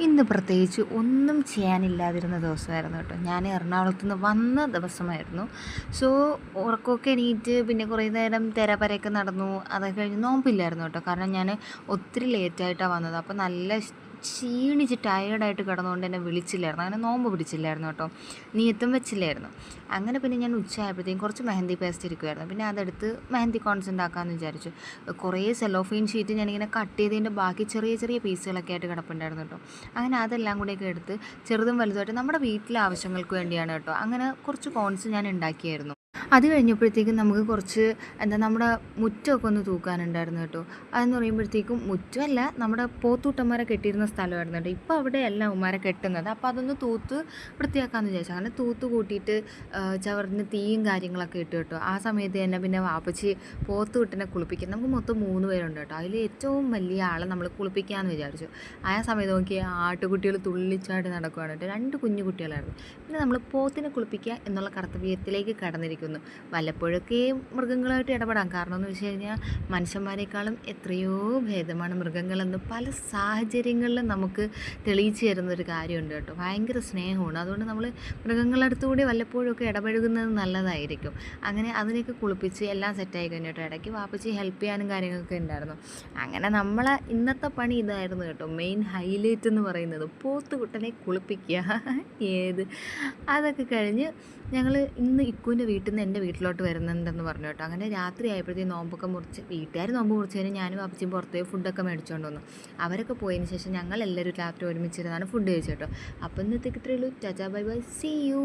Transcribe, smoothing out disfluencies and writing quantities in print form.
ഇന്ന് പ്രത്യേകിച്ച് ഒന്നും ചെയ്യാനില്ലാതിരുന്ന ദിവസമായിരുന്നു കേട്ടോ. ഞാൻ എറണാകുളത്ത് നിന്ന് വന്ന ദിവസമായിരുന്നു. സോ ഉറക്കമൊക്കെ എണീറ്റ് പിന്നെ കുറേ നേരം തെരപരയൊക്കെ നടന്നു. അതൊക്കെ കഴിഞ്ഞ് നോമ്പില്ലായിരുന്നു കേട്ടോ. കാരണം ഞാൻ ഒത്തിരി ലേറ്റായിട്ടാണ് വന്നത്. അപ്പോൾ നല്ല ക്ഷീണിച്ച് ടയേർഡായിട്ട് കിടന്നുകൊണ്ട് എന്നെ വിളിച്ചില്ലായിരുന്നു. അങ്ങനെ നോമ്പ് പിടിച്ചില്ലായിരുന്നു കേട്ടോ. നീയത്തും വെച്ചില്ലായിരുന്നു. അങ്ങനെ പിന്നെ ഞാൻ ഉച്ചയായപ്പോഴത്തേക്കും കുറച്ച് മെഹന്തി പേസ്റ്റ് ഇരിക്കുമായിരുന്നു. പിന്നെ അതെടുത്ത് മെഹന്തി കോൺസ് ഉണ്ടാക്കാമെന്ന് വിചാരിച്ചു. കുറേ സെലോഫീൻ ഷീറ്റ് ഞാനിങ്ങനെ കട്ട് ചെയ്തതിൻ്റെ ബാക്കി ചെറിയ ചെറിയ പീസുകളൊക്കെ ആയിട്ട് കിടപ്പുണ്ടായിരുന്നു കേട്ടോ. അങ്ങനെ അതെല്ലാം കൂടെയൊക്കെ എടുത്ത് ചെറുതും വലുതുമായിട്ട് നമ്മുടെ വീട്ടിലെ ആവശ്യങ്ങൾക്ക് വേണ്ടിയാണ് കേട്ടോ. അങ്ങനെ കുറച്ച് കോൺസ് ഞാൻ ഉണ്ടാക്കിയായിരുന്നു. അത് കഴിഞ്ഞപ്പോഴത്തേക്കും നമുക്ക് കുറച്ച് നമ്മുടെ മുറ്റമൊക്കെ ഒന്ന് തൂക്കാനുണ്ടായിരുന്നു കേട്ടോ. അതെന്ന് പറയുമ്പോഴത്തേക്കും മുറ്റമല്ല, നമ്മുടെ പോത്തൂട്ടന്മാരെ കെട്ടിയിരുന്ന സ്ഥലമായിരുന്നു കേട്ടോ. ഇപ്പോൾ അവിടെയല്ല ഉമ്മാരെ കെട്ടുന്നത്. അപ്പോൾ അതൊന്ന് തൂത്ത് വൃത്തിയാക്കാമെന്ന് വിചാരിച്ചു. അങ്ങനെ തൂത്ത് കൂട്ടിയിട്ട് ചവറിന് തീയും കാര്യങ്ങളൊക്കെ ഇട്ട് കേട്ടോ. ആ സമയത്ത് തന്നെ പിന്നെ വാപ്പച്ചി പോത്തുകുട്ടനെ കുളിപ്പിക്കും. നമുക്ക് മൊത്തം 3 പേരുണ്ട് കേട്ടോ. അതിൽ ഏറ്റവും വലിയ ആളെ നമ്മൾ കുളിപ്പിക്കാമെന്ന് വിചാരിച്ചു. ആ സമയത്ത് നോക്കി ആട്ടുകുട്ടികൾ തുള്ളിച്ചാടി നടക്കുകയാണ് കേട്ടോ. 2 കുഞ്ഞു കുട്ടികളായിരുന്നു. പിന്നെ നമ്മൾ പോത്തിനെ കുളിപ്പിക്കുക എന്നുള്ള കർത്തവ്യത്തിലേക്ക് കടന്നിരിക്കുന്നു. വല്ലപ്പോഴൊക്കെ മൃഗങ്ങളുമായിട്ട് ഇടപെടാം. കാരണം എന്ന് വെച്ച് കഴിഞ്ഞാൽ മനുഷ്യന്മാരെക്കാളും എത്രയോ ഭേദമാണ് മൃഗങ്ങളെന്ന് പല സാഹചര്യങ്ങളിലും നമുക്ക് തെളിയിച്ചു തരുന്നൊരു കാര്യമുണ്ട് കേട്ടോ. ഭയങ്കര സ്നേഹമാണ്. അതുകൊണ്ട് നമ്മൾ മൃഗങ്ങളുടെ അടുത്തുകൂടി വല്ലപ്പോഴൊക്കെ ഇടപഴകുന്നത് നല്ലതായിരിക്കും. അങ്ങനെ അതിനെയൊക്കെ കുളിപ്പിച്ച് എല്ലാം സെറ്റായി കഴിഞ്ഞു കേട്ടോ. ഇടയ്ക്ക് വാപ്പച്ചി ഹെൽപ്പ് ചെയ്യാനും കാര്യങ്ങളൊക്കെ ഉണ്ടായിരുന്നു. അങ്ങനെ നമ്മളെ ഇന്നത്തെ പണി ഇതായിരുന്നു കേട്ടോ. മെയിൻ ഹൈലൈറ്റ് എന്ന് പറയുന്നത് പോത്തുകുട്ടനെ കുളിപ്പിക്കുക. അതൊക്കെ കഴിഞ്ഞ് ഞങ്ങൾ ഇന്ന് ഇക്കുവിൻ്റെ വീട്ടിൽ നിന്ന് എൻ്റെ വീട്ടിലോട്ട് വരുന്നുണ്ടെന്ന് പറഞ്ഞു കേട്ടോ. അങ്ങനെ രാത്രി ആയപ്പോഴത്തേക്കും നോമ്പൊക്കെ മുറിച്ച് വീട്ടുകാർ നോമ്പ് മുറിച്ച് കഴിഞ്ഞാൽ ഞാനും അപ്പച്ചിയും പുറത്ത് പോയി ഫുഡൊക്കെ മേടിച്ചുകൊണ്ട് വന്നു. അവരൊക്കെ പോയതിന് ശേഷം ഞങ്ങൾ എല്ലാവരും രാത്രി ഒരുമിച്ചിരുന്നാണ് ഫുഡ് കഴിച്ചു കേട്ടോ. അപ്പോൾ ഇന്നത്തേക്ക് ഇത്രയേ ഉള്ളൂ. Tata bye bye, see U.